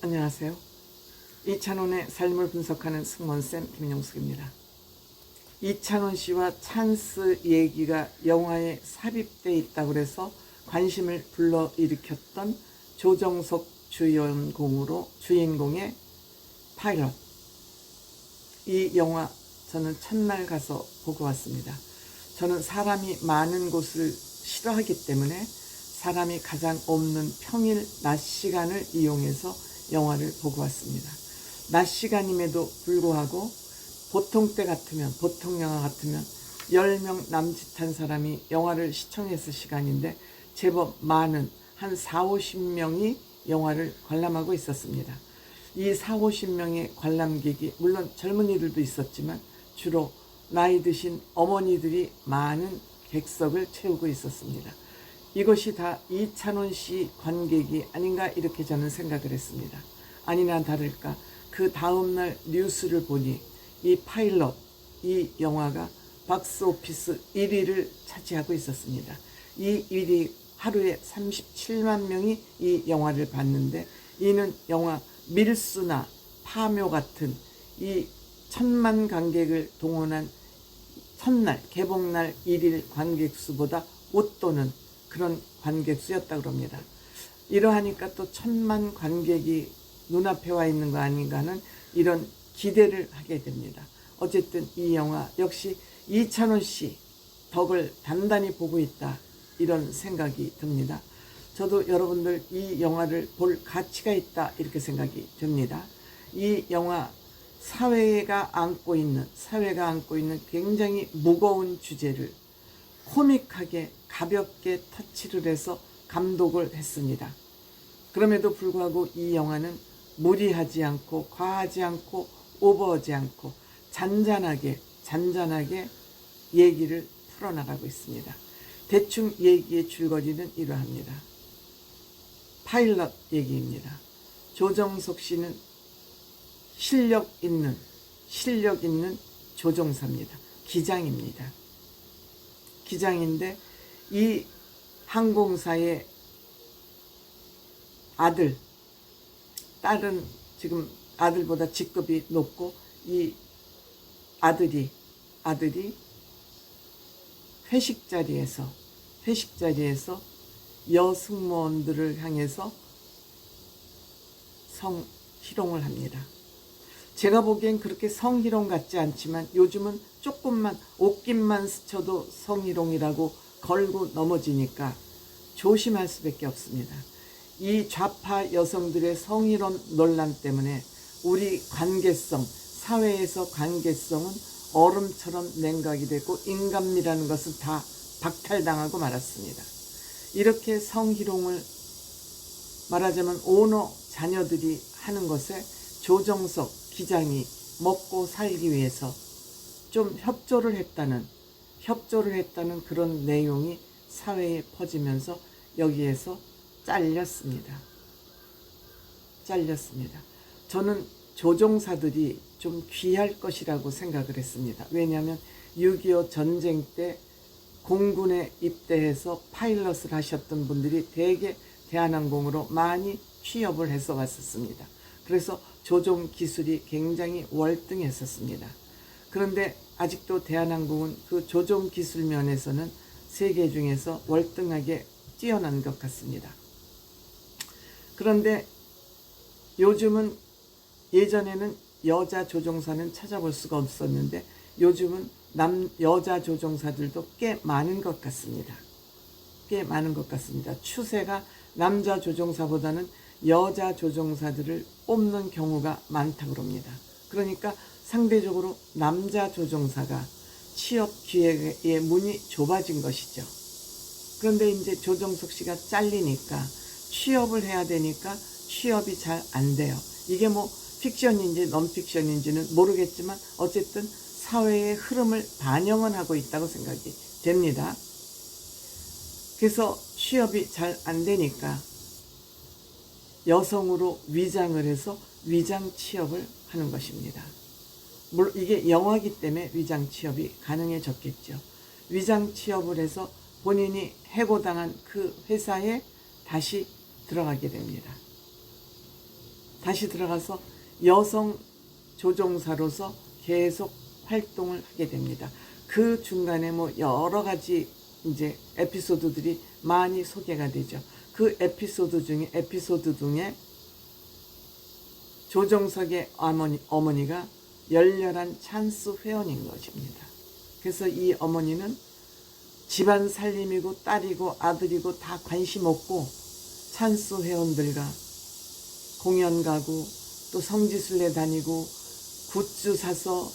안녕하세요. 이찬원의 삶을 분석하는 승무원쌤 김용숙입니다. 이찬원 씨와 찬스 얘기가 영화에 삽입되어 있다고 해서 관심을 불러일으켰던 조정석 주인공의 파일럿. 이 영화 저는 첫날 가서 보고 왔습니다. 저는 사람이 많은 곳을 싫어하기 때문에 사람이 가장 없는 평일 낮 시간을 이용해서 영화를 보고 왔습니다. 낮 시간임에도 불구하고 보통 영화 같으면 10명 남짓한 사람이 영화를 시청했을 시간인데 제법 많은 한 40~50명이 영화를 관람하고 있었습니다. 이 40~50명의 관람객이 물론 젊은이들도 있었지만 주로 나이 드신 어머니들이 많은 객석을 채우고 있었습니다. 이것이 다 이찬원 씨 관객이 아닌가 이렇게 저는 생각을 했습니다. 아니나 다를까 그 다음날 뉴스를 보니 이 파일럿, 이 영화가 박스오피스 1위를 차지하고 있었습니다. 이 1위 하루에 37만 명이 이 영화를 봤는데 이는 영화 밀수나 파묘 같은 이 1000만 관객을 동원한 첫날 개봉날 1일 관객 수보다 웃도는 그런 관객수였다고 합니다. 이러하니까 또 1000만 관객이 눈앞에 와 있는 거 아닌가 하는 이런 기대를 하게 됩니다. 어쨌든 이 영화 역시 이찬원 씨 덕을 단단히 보고 있다 이런 생각이 듭니다. 저도 여러분들 이 영화를 볼 가치가 있다 이렇게 생각이 듭니다. 이 영화 사회가 안고 있는 굉장히 무거운 주제를 코믹하게 가볍게 터치를 해서 감독을 했습니다. 그럼에도 불구하고 이 영화는 무리하지 않고 과하지 않고 오버하지 않고 잔잔하게 얘기를 풀어나가고 있습니다. 대충 얘기의 줄거리는 이러합니다. 파일럿 얘기입니다. 조정석 씨는 실력 있는 조종사입니다. 기장입니다. 기장인데 이 항공사의 딸은 지금 아들보다 직급이 높고 이 아들이 회식 자리에서 여승무원들을 향해서 성희롱을 합니다. 제가 보기엔 그렇게 성희롱 같지 않지만 요즘은 조금만 옷깃만 스쳐도 성희롱이라고 걸고 넘어지니까 조심할 수밖에 없습니다. 이 좌파 여성들의 성희롱 논란 때문에 우리 사회에서 관계성은 얼음처럼 냉각이 되고 인간미라는 것을 다 박탈당하고 말았습니다. 이렇게 성희롱을 말하자면 오너 자녀들이 하는 것에 조정석 기장이 먹고 살기 위해서 좀 협조를 했다는 그런 내용이 사회에 퍼지면서 여기에서 잘렸습니다. 저는 조종사들이 좀 귀할 것이라고 생각을 했습니다. 왜냐하면 6.25 전쟁 때 공군에 입대해서 파일럿을 하셨던 분들이 대개 대한항공으로 많이 취업을 해서 왔었습니다. 그래서 조종 기술이 굉장히 월등했었습니다. 그런데 아직도 대한항공은 그 조종 기술 면에서는 세계 중에서 월등하게 뛰어난 것 같습니다. 그런데 예전에는 여자 조종사는 찾아볼 수가 없었는데 요즘은 여자 조종사들도 꽤 많은 것 같습니다. 추세가 남자 조종사보다는 여자 조종사들을 뽑는 경우가 많다고 합니다. 그러니까 상대적으로 남자 조종사가 취업 기회의 문이 좁아진 것이죠. 그런데 이제 조정석 씨가 잘리니까 취업을 해야 되니까 취업이 잘 안 돼요. 이게 뭐 픽션인지 넌픽션인지는 모르겠지만 어쨌든 사회의 흐름을 반영은 하고 있다고 생각이 됩니다. 그래서 취업이 잘 안 되니까 여성으로 위장을 해서 위장 취업을 하는 것입니다. 물론 이게 영화이기 때문에 위장 취업이 가능해졌겠죠. 위장 취업을 해서 본인이 해고당한 그 회사에 다시 들어가게 됩니다. 다시 들어가서 여성 조종사로서 계속 활동을 하게 됩니다. 그 중간에 뭐 여러 가지 이제 에피소드들이 많이 소개가 되죠. 그 에피소드 중에 조정석의 어머니가 열렬한 찬스 회원인 것입니다. 그래서 이 어머니는 집안 살림이고 딸이고 아들이고 다 관심 없고 찬스 회원들과 공연 가고 또 성지순례 다니고 굿즈 사서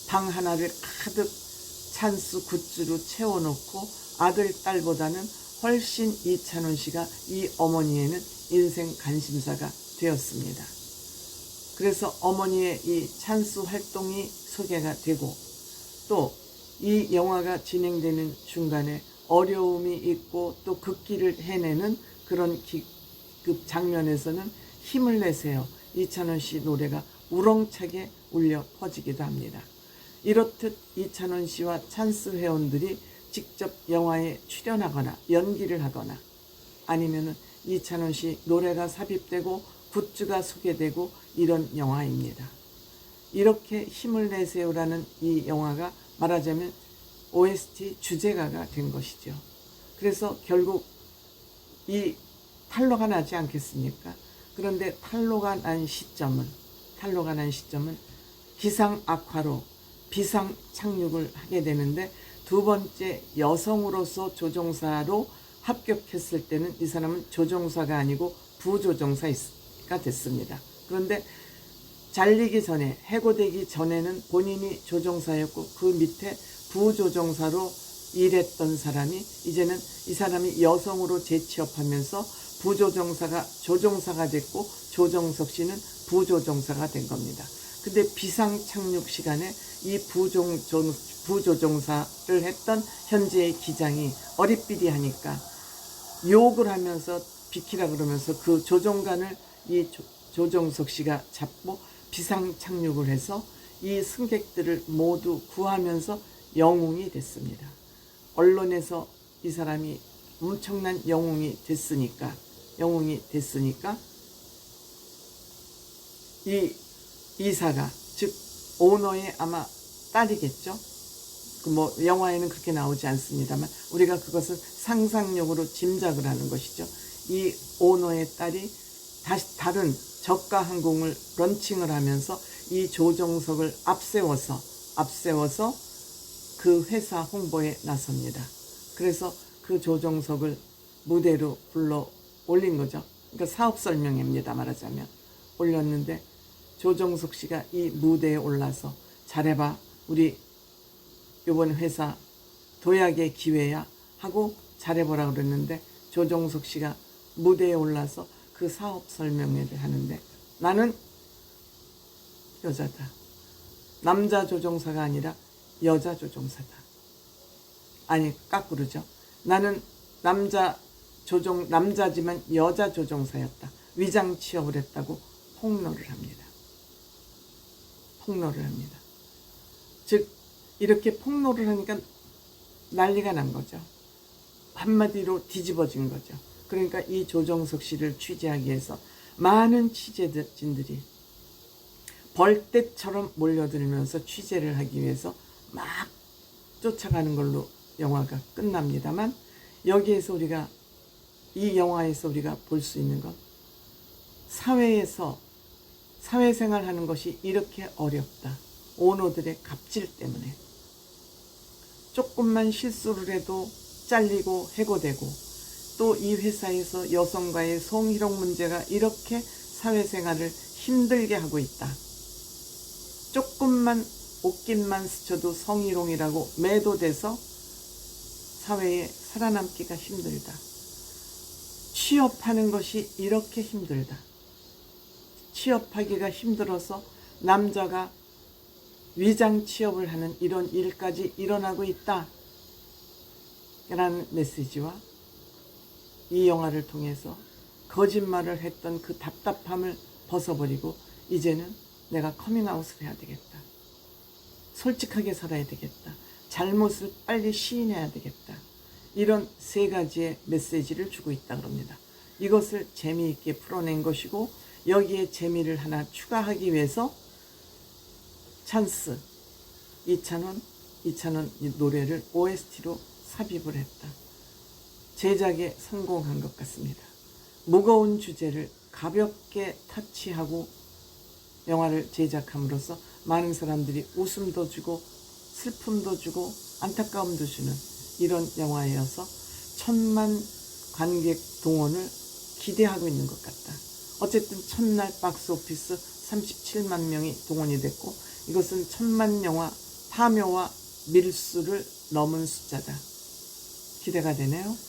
방 하나를 가득 찬스 굿즈로 채워놓고 아들 딸보다는 훨씬 이찬원 씨가 이 어머니에는 인생 관심사가 되었습니다. 그래서 어머니의 이 찬스 활동이 소개가 되고 또 이 영화가 진행되는 중간에 어려움이 있고 또 극기를 해내는 그런 그 장면에서는 힘을 내세요. 이찬원 씨 노래가 우렁차게 울려 퍼지기도 합니다. 이렇듯 이찬원 씨와 찬스 회원들이 직접 영화에 출연하거나 연기를 하거나 아니면은 이찬원 씨 노래가 삽입되고 굿즈가 소개되고 이런 영화입니다. 이렇게 힘을 내세요라는 이 영화가 말하자면 OST 주제가가 된 것이죠. 그래서 결국 이 탄로가 나지 않겠습니까? 그런데 탄로가 난 시점은 기상 악화로 비상 착륙을 하게 되는데 두 번째 여성으로서 조종사로 합격했을 때는 이 사람은 조종사가 아니고 부조종사가 됐습니다. 그런데 잘리기 전에 해고되기 전에는 본인이 조종사였고 그 밑에 부조종사로 일했던 사람이 이제는 이 사람이 여성으로 재취업하면서 부조종사가 조종사가 됐고 조정석 씨는 부조종사가 된 겁니다. 근데 비상 착륙 시간에 이 부조종사를 했던 현재의 기장이 어리삐리하니까 욕을 하면서 비키라 그러면서 그 조종관을 이 조정석 씨가 잡고 비상 착륙을 해서 이 승객들을 모두 구하면서 영웅이 됐습니다. 언론에서 이 사람이 엄청난 영웅이 됐으니까 이 이사가 즉 오너의 아마 딸이겠죠. 뭐 영화에는 그렇게 나오지 않습니다만 우리가 그것을 상상력으로 짐작을 하는 것이죠. 이 오너의 딸이 다른 저가 항공을 런칭을 하면서 이 조정석을 앞세워서 그 회사 홍보에 나섭니다. 그래서 그 조정석을 무대로 불러 올린 거죠. 그러니까 사업 설명입니다. 말하자면 올렸는데 조정석 씨가 이 무대에 올라서 잘해봐 우리 이번 회사 도약의 기회야 하고 잘해보라 그랬는데 조정석 씨가 무대에 올라서 그 사업 설명회를 하는데 나는 여자다. 남자 조종사가 아니라 여자 조종사다. 아니 거꾸로죠. 나는 남자지만 여자 조종사였다. 위장 취업을 했다고 폭로를 합니다. 즉 이렇게 폭로를 하니까 난리가 난 거죠. 한마디로 뒤집어진 거죠. 그러니까 이 조정석 씨를 취재하기 위해서 많은 취재진들이 벌떼처럼 몰려들면서 취재를 하기 위해서 막 쫓아가는 걸로 영화가 끝납니다만 여기에서 이 영화에서 우리가 볼 수 있는 건 사회생활하는 것이 이렇게 어렵다. 오너들의 갑질 때문에 조금만 실수를 해도 잘리고 해고되고 또 이 회사에서 여성과의 성희롱 문제가 이렇게 사회생활을 힘들게 하고 있다. 조금만 옷깃만 스쳐도 성희롱이라고 매도돼서 사회에 살아남기가 힘들다. 취업하는 것이 이렇게 힘들다. 취업하기가 힘들어서 남자가 위장 취업을 하는 이런 일까지 일어나고 있다. 라는 메시지와 이 영화를 통해서 거짓말을 했던 그 답답함을 벗어버리고 이제는 내가 커밍아웃을 해야 되겠다. 솔직하게 살아야 되겠다. 잘못을 빨리 시인해야 되겠다. 이런 세 가지의 메시지를 주고 있다 그럽니다. 이것을 재미있게 풀어낸 것이고 여기에 재미를 하나 추가하기 위해서 찬스 이찬원 이 노래를 OST로 삽입을 했다. 제작에 성공한 것 같습니다. 무거운 주제를 가볍게 터치하고 영화를 제작함으로써 많은 사람들이 웃음도 주고 슬픔도 주고 안타까움도 주는 이런 영화여서 1000만 관객 동원을 기대하고 있는 것 같다. 어쨌든 첫날 박스오피스 37만 명이 동원이 됐고 이것은 1000만 영화 파묘와 밀수를 넘은 숫자다. 기대가 되네요.